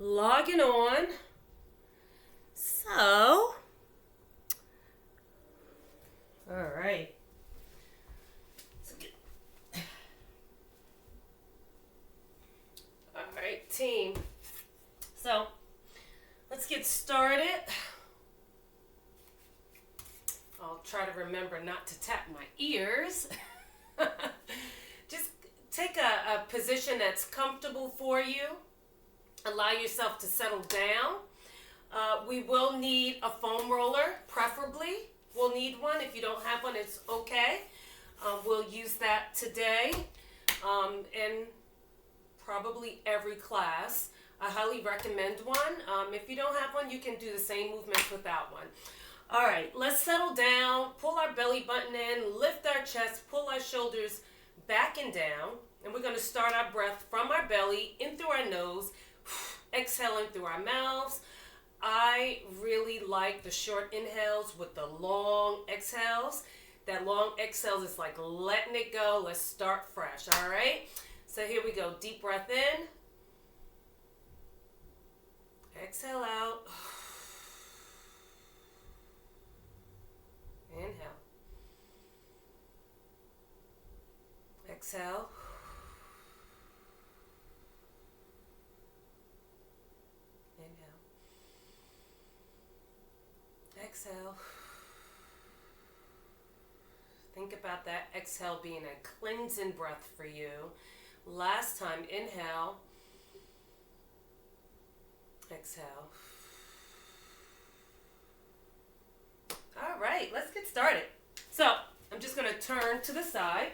Logging on. So, all right. All right, team. So, let's get started. I'll try to remember not to tap my ears. Just take a position that's comfortable for you. Allow yourself to settle down. We will need a foam roller, preferably. We'll need one. If you don't have one, it's okay. We'll use that today in probably every class. I highly recommend one. If you don't have one, you can do the same movements without one. All right, let's settle down, pull our belly button in, lift our chest, pull our shoulders back and down. And we're going to start our breath from our belly, in through our nose, exhaling through our mouths. I really like the short inhales with the long exhales. That long exhale is like letting it go. Let's start fresh, all right? So here we go. Deep breath in. Exhale out. Inhale. Exhale. Inhale. Exhale. Think about that exhale being a cleansing breath for you. Last time, inhale. Exhale. All right, let's get started. So, I'm just going to turn to the side.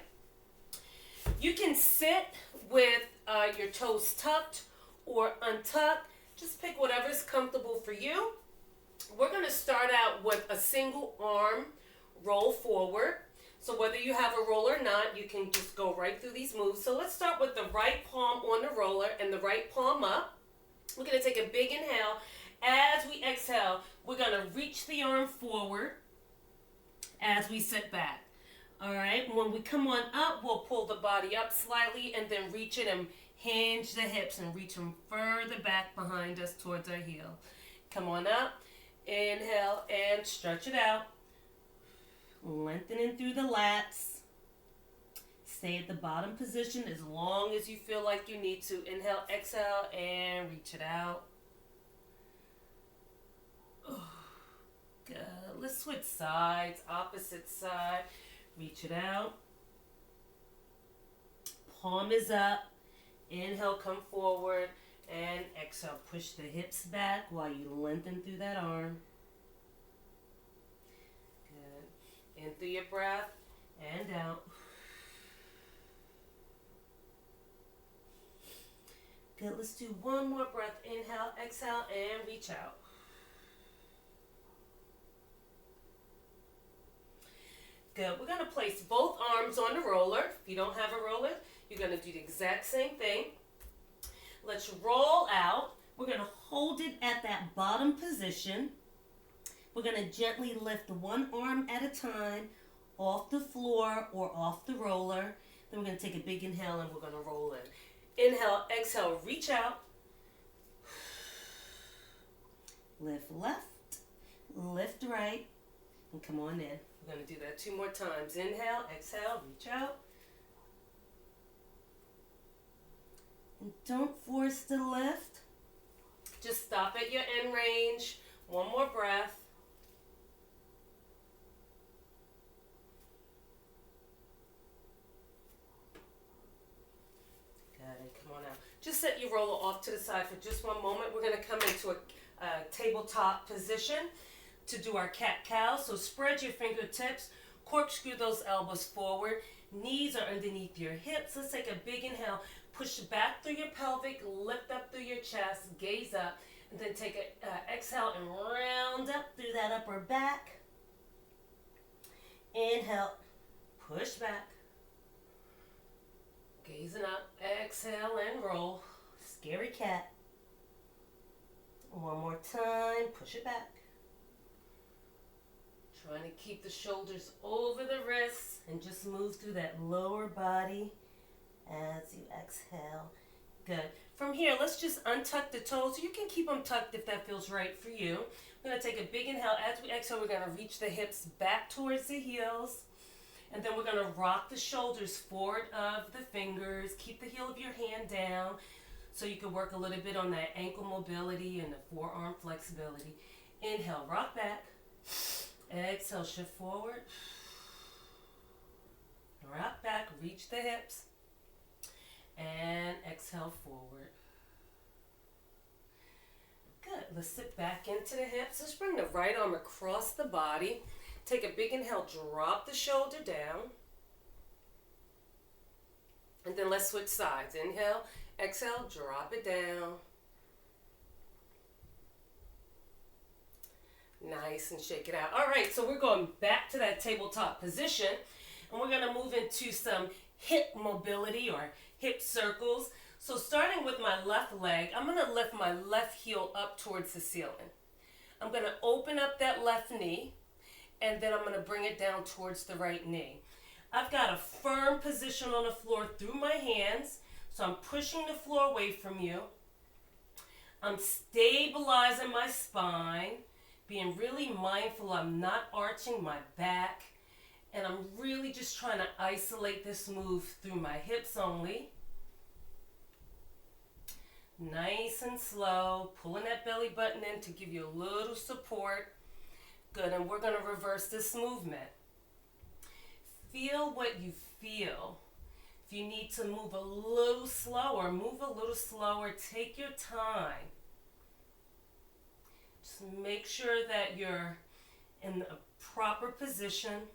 You can sit with your toes tucked or untucked. Just pick whatever's comfortable for you. We're going to start out with a single arm roll forward. So whether you have a roller or not, you can just go right through these moves. So let's start with the right palm on the roller and the right palm up. We're going to take a big inhale. As we exhale, we're going to reach the arm forward as we sit back. All right, when we come on up, we'll pull the body up slightly and then reach it and hinge the hips and reach them further back behind us towards our heel. Come on up, inhale and stretch it out. Lengthening through the lats. Stay at the bottom position as long as you feel like you need to. Inhale, exhale, and reach it out. Good. Let's switch sides. Opposite side. Reach it out. Palm is up. Inhale, come forward. And exhale, push the hips back while you lengthen through that arm. Good. In through your breath and out. Good. Let's do one more breath. Inhale, exhale, and reach out. Good. We're going to place both arms on the roller. If you don't have a roller, you're going to do the exact same thing. Let's roll out. We're going to hold it at that bottom position. We're going to gently lift one arm at a time off the floor or off the roller. Then we're going to take a big inhale and we're going to roll in. Inhale, exhale, reach out. Lift left, lift right, and come on in. We're going to do that 2 more times. Inhale, exhale, reach out. And don't force the lift. Just stop at your end range. One more breath. Good. Come on out. Just set your roller off to the side for just one moment. We're going to come into a tabletop position to do our cat-cow. So spread your fingertips, corkscrew those elbows forward, knees are underneath your hips. Let's take a big inhale, push back through your pelvic, lift up through your chest, gaze up, and then take an exhale and round up through that upper back. Inhale, push back, gazing up, exhale and roll. Scary cat. One more time, push it back. Trying to keep the shoulders over the wrists and just move through that lower body as you exhale. Good. From here, let's just untuck the toes. You can keep them tucked if that feels right for you. We're going to take a big inhale. As we exhale, we're going to reach the hips back towards the heels. And then we're going to rock the shoulders forward of the fingers. Keep the heel of your hand down so you can work a little bit on that ankle mobility and the forearm flexibility. Inhale, rock back. Exhale, shift forward. Rock back, reach the hips. And exhale forward. Good. Let's sit back into the hips. Let's bring the right arm across the body. Take a big inhale, drop the shoulder down. And then let's switch sides. Inhale, exhale, drop it down. Nice, and shake it out. All right, so we're going back to that tabletop position. And we're going to move into some hip mobility or hip circles. So starting with my left leg, I'm going to lift my left heel up towards the ceiling. I'm going to open up that left knee, and then I'm going to bring it down towards the right knee. I've got a firm position on the floor through my hands, so I'm pushing the floor away from you. I'm stabilizing my spine, being really mindful I'm not arching my back, and I'm really just trying to isolate this move through my hips only. Nice and slow, pulling that belly button in to give you a little support. Good, and we're going to reverse this movement. Feel what you feel. If you need to move a little slower, move a little slower. Take your time. Just make sure that you're in a proper position.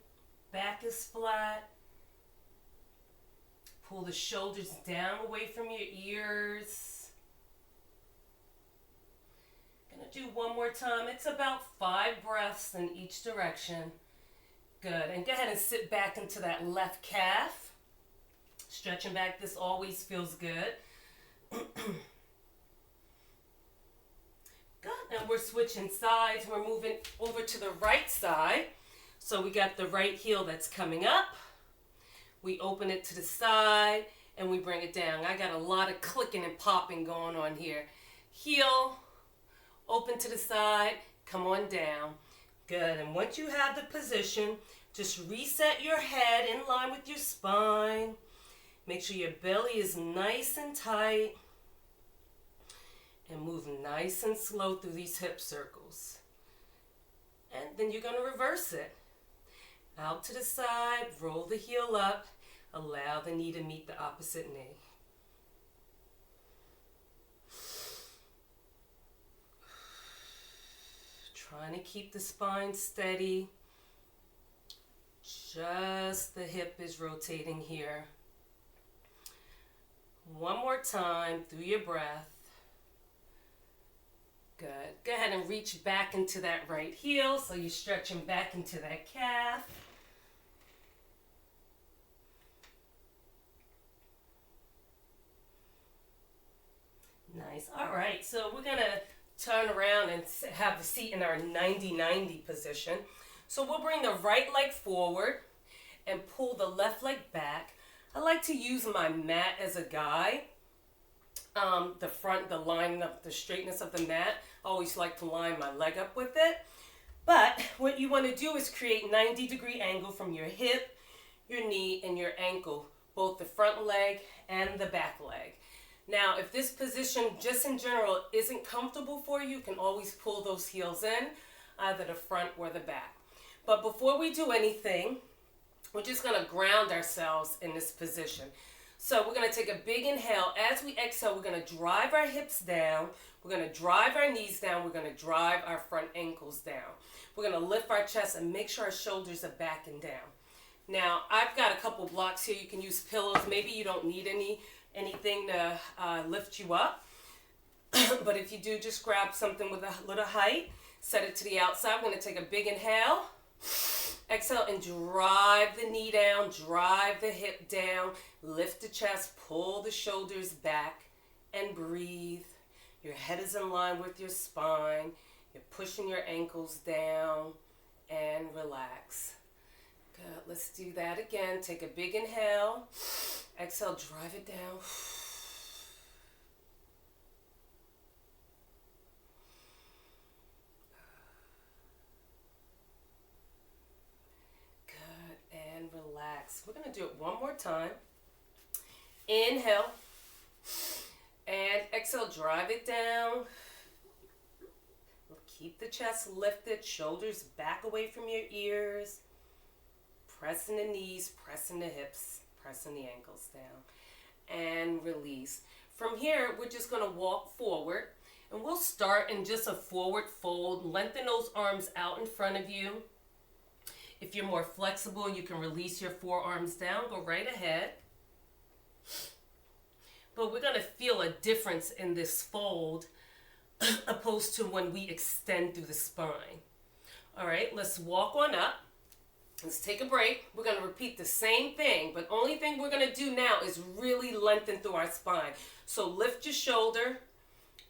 Back is flat. Pull the shoulders down away from your ears. Gonna do one more time. It's about 5 breaths in each direction. Good. And go ahead and sit back into that left calf. Stretching back. This always feels good. Good. And we're switching sides. We're moving over to the right side. So we got the right heel that's coming up. We open it to the side and we bring it down. I got a lot of clicking and popping going on here. Heel, open to the side, come on down. Good. And once you have the position, just reset your head in line with your spine. Make sure your belly is nice and tight. And move nice and slow through these hip circles. And then you're going to reverse it. Out to the side, roll the heel up, allow the knee to meet the opposite knee. Trying to keep the spine steady. Just the hip is rotating here. One more time through your breath. Good. Go ahead and reach back into that right heel so you're stretching back into that calf. Nice. All right, so we're going to turn around and have the seat in our 90-90 position. So we'll bring the right leg forward and pull the left leg back. I like to use my mat as a guide. The line of the straightness of the mat. I always like to line my leg up with it. But what you want to do is create 90-degree angle from your hip, your knee, and your ankle, both the front leg and the back leg. Now, if this position just in general isn't comfortable for you, you can always pull those heels in, either the front or the back. But before we do anything, we're just going to ground ourselves in this position. So we're going to take a big inhale. As we exhale, we're going to drive our hips down. We're going to drive our knees down. We're going to drive our front ankles down. We're going to lift our chest and make sure our shoulders are back and down. Now, I've got a couple blocks here. You can use pillows. Maybe you don't need anything to lift you up. But if you do, just grab something with a little height. Set it to the outside. We're going to take a big inhale. Exhale and drive the knee down. Drive the hip down. Lift the chest. Pull the shoulders back and breathe. Your head is in line with your spine. You're pushing your ankles down and relax. Good. Let's do that again. Take a big inhale. Exhale, drive it down. relax. We're going to do it one more time. Inhale. And exhale, drive it down. Keep the chest lifted, shoulders back away from your ears. Pressing the knees, pressing the hips, pressing the ankles down. And release. From here, we're just going to walk forward. And we'll start in just a forward fold. Lengthen those arms out in front of you. If you're more flexible, you can release your forearms down. Go right ahead. But we're going to feel a difference in this fold opposed to when we extend through the spine. All right, let's walk on up. Let's take a break. We're going to repeat the same thing, but only thing we're going to do now is really lengthen through our spine. So lift your shoulder,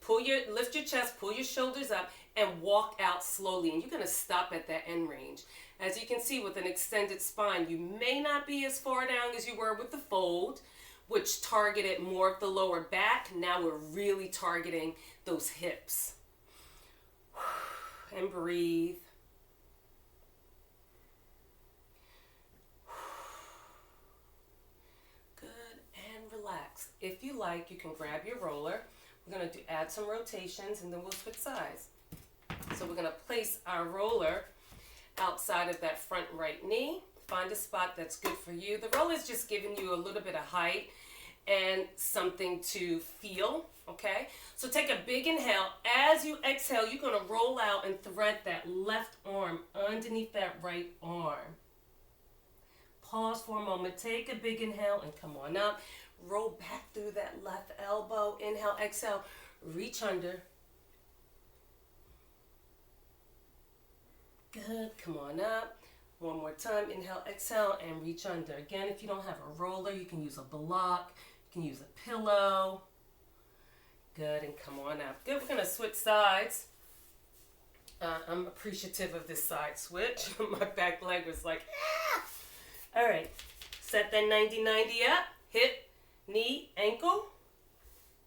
lift your chest, pull your shoulders up, and walk out slowly. And you're going to stop at that end range. As you can see, with an extended spine, you may not be as far down as you were with the fold, which targeted more of the lower back. Now we're really targeting those hips. And breathe. Good, and relax. If you like, you can grab your roller. We're going to add some rotations and then we'll switch sides. So we're going to place our roller outside of that front right knee. Find a spot that's good for you. The roller is just giving you a little bit of height and something to feel, okay? So take a big inhale. As you exhale, you're going to roll out and thread that left arm underneath that right arm. Pause for a moment. Take a big inhale and come on up. Roll back through that left elbow. Inhale, exhale. Reach under. Good. Come on up. One more time. Inhale, exhale, and reach under. Again, if you don't have a roller, you can use a block. You can use a pillow. Good, and come on up. Good, we're going to switch sides. I'm appreciative of this side switch. My back leg was like, ah! All right, set that 90-90 up. Hip, knee, ankle.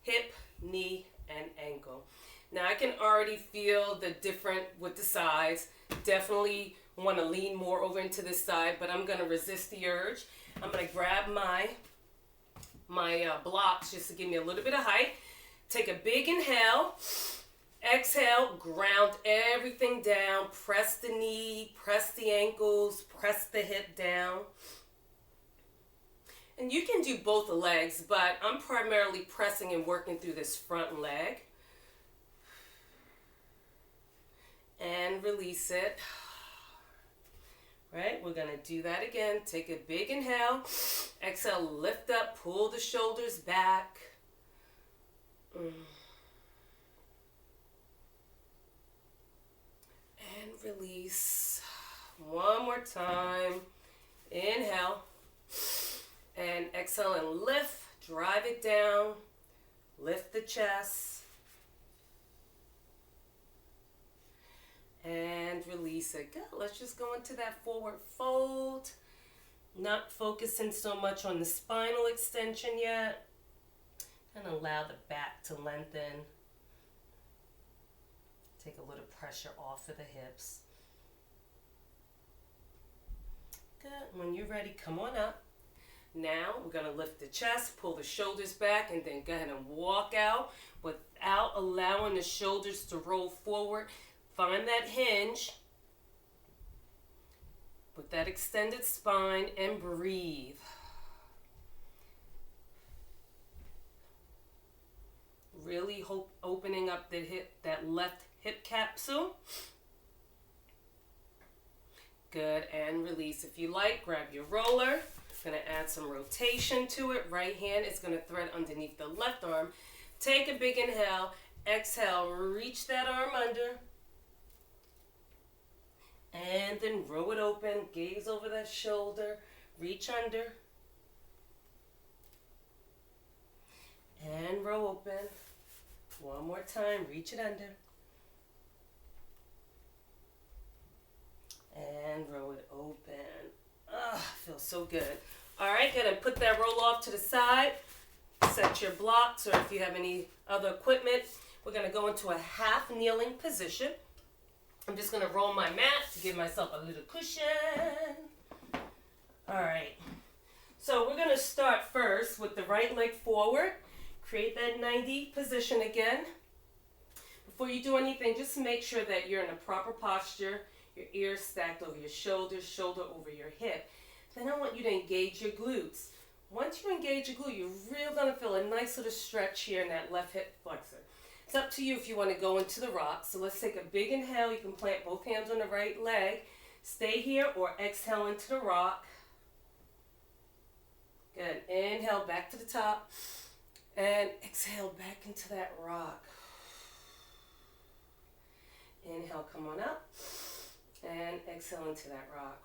Hip, knee, and ankle. Now I can already feel the different with the sides. Definitely want to lean more over into this side, but I'm going to resist the urge. I'm going to grab my blocks just to give me a little bit of height. Take a big inhale. Exhale, ground everything down. Press the knee, press the ankles, press the hip down. And you can do both the legs, but I'm primarily pressing and working through this front leg. And release it. Right, we're going to do that again. Take a big inhale. Exhale, lift up, pull the shoulders back. And release. One more time. Inhale. And exhale and lift. Drive it down. Lift the chest. And release it. Good. Let's just go into that forward fold. Not focusing so much on the spinal extension yet. And allow the back to lengthen. Take a little pressure off of the hips. Good. When you're ready, come on up. Now we're going to lift the chest, pull the shoulders back, and then go ahead and walk out without allowing the shoulders to roll forward. Find that hinge with that extended spine and breathe. Really opening up the hip, that left hip capsule. Good, and release. If you like, grab your roller. Going to add some rotation to it. Right hand is going to thread underneath the left arm. Take a big inhale. Exhale, reach that arm under. And then roll it open, gaze over that shoulder, reach under. And roll open. One more time, reach it under. And roll it open. Ah, feels so good. All right, good, and put that roll off to the side. Set your blocks, or if you have any other equipment, we're gonna go into a half kneeling position. I'm just going to roll my mat to give myself a little cushion. All right. So we're going to start first with the right leg forward. Create that 90 position again. Before you do anything, just make sure that you're in a proper posture. Your ears stacked over your shoulders, shoulder over your hip. Then I want you to engage your glutes. Once you engage your glute, you're really going to feel a nice little stretch here in that left hip flexor. It's up to you if you want to go into the rock. So let's take a big inhale. You can plant both hands on the right leg. Stay here or exhale into the rock. Good. Inhale back to the top. And exhale back into that rock. Inhale, come on up. And exhale into that rock.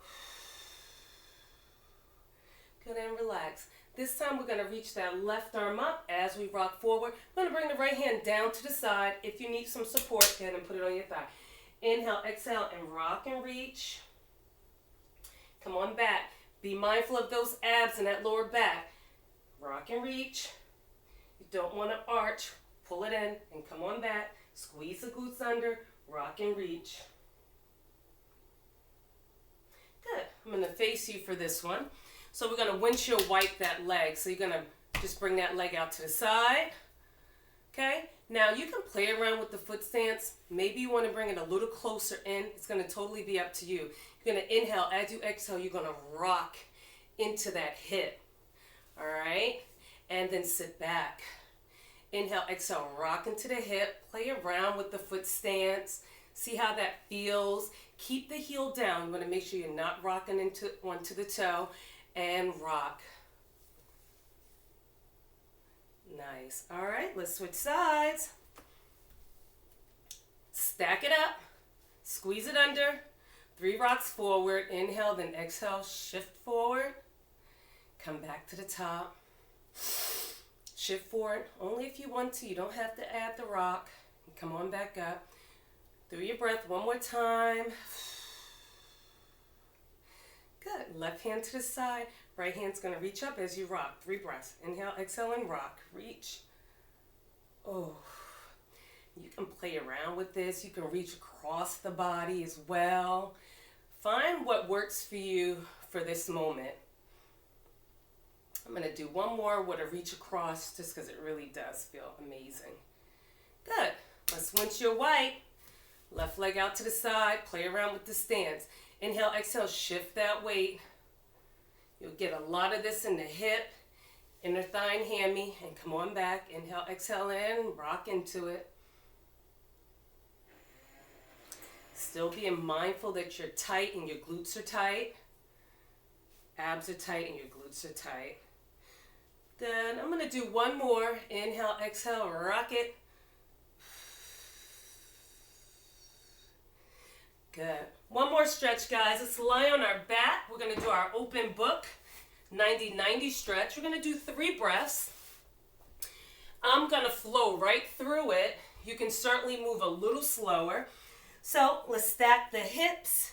Good, and relax. This time we're going to reach that left arm up as we rock forward. We're going to bring the right hand down to the side. If you need some support, go ahead and put it on your thigh. Inhale, exhale, and rock and reach. Come on back. Be mindful of those abs and that lower back. Rock and reach. You don't want to arch. Pull it in and come on back. Squeeze the glutes under. Rock and reach. Good. I'm going to face you for this one. So we're going to windshield wipe that leg. So you're going to just bring that leg out to the side. Okay. Now you can play around with the foot stance. Maybe you want to bring it a little closer in. It's going to totally be up to you. You're going to inhale. As you exhale, you're going to rock into that hip. All right. And then sit back. Inhale, exhale, rock into the hip. Play around with the foot stance. See how that feels. Keep the heel down. You want to make sure you're not rocking onto the toe. And rock. Nice. All right, let's switch sides. Stack it up. Squeeze it under. 3 rocks forward. Inhale, then exhale. Shift forward. Come back to the top. Shift forward. Only if you want to. You don't have to add the rock. Come on back up. Through your breath one more time. Good. Left hand to the side. Right hand's going to reach up as you rock. 3 breaths. Inhale, exhale, and rock. Reach. Oh. You can play around with this. You can reach across the body as well. Find what works for you for this moment. I'm going to do one more with a reach across just because it really does feel amazing. Good. Let's windshield wipe. Left leg out to the side. Play around with the stance. Inhale, exhale, shift that weight. You'll get a lot of this in the hip, inner thigh and hammy, and come on back. Inhale, exhale in, rock into it. Still being mindful that you're tight and your glutes are tight. Abs are tight and your glutes are tight. Good. I'm going to do one more. Inhale, exhale, rock it. Good. One more stretch, guys. Let's lie on our back. We're going to do our open book 90-90 stretch. We're going to do 3 breaths. I'm going to flow right through it. You can certainly move a little slower. So let's stack the hips,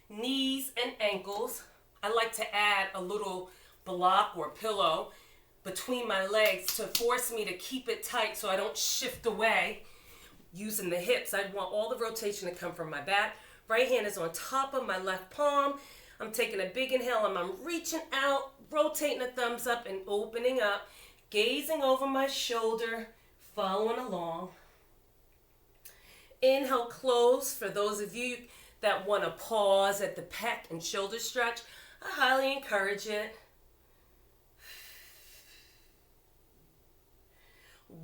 knees, and ankles. I like to add a little block or pillow between my legs to force me to keep it tight so I don't shift away using the hips. I want all the rotation to come from my back. Right hand is on top of my left palm. I'm taking a big inhale and I'm reaching out, rotating the thumbs up and opening up, gazing over my shoulder, following along. Inhale, close. For those of you that want to pause at the pec and shoulder stretch, I highly encourage it.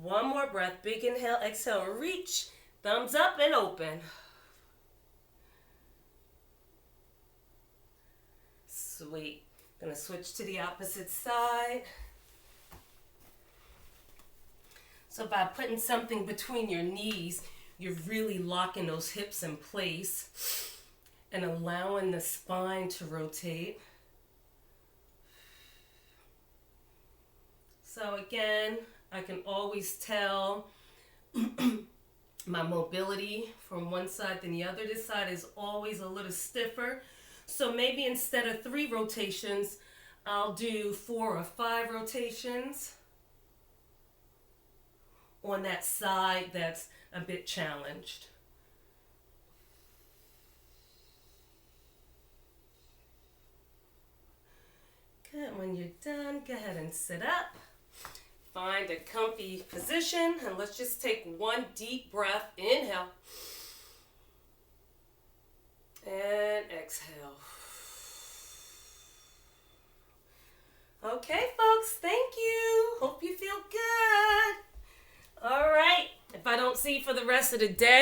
One more breath. Big inhale, exhale, reach. Thumbs up and open. Sweet. Gonna switch to the opposite side. So by putting something between your knees, you're really locking those hips in place and allowing the spine to rotate. So again, I can always tell my mobility from one side than the other. This side is always a little stiffer. So maybe instead of 3 rotations, I'll do 4 or 5 rotations on that side that's a bit challenged. Good. When you're done, go ahead and sit up. Find a comfy position, and let's just take one deep breath. Inhale. And exhale. Okay, folks, thank you. Hope you feel good. All right. If I don't see you for the rest of the day,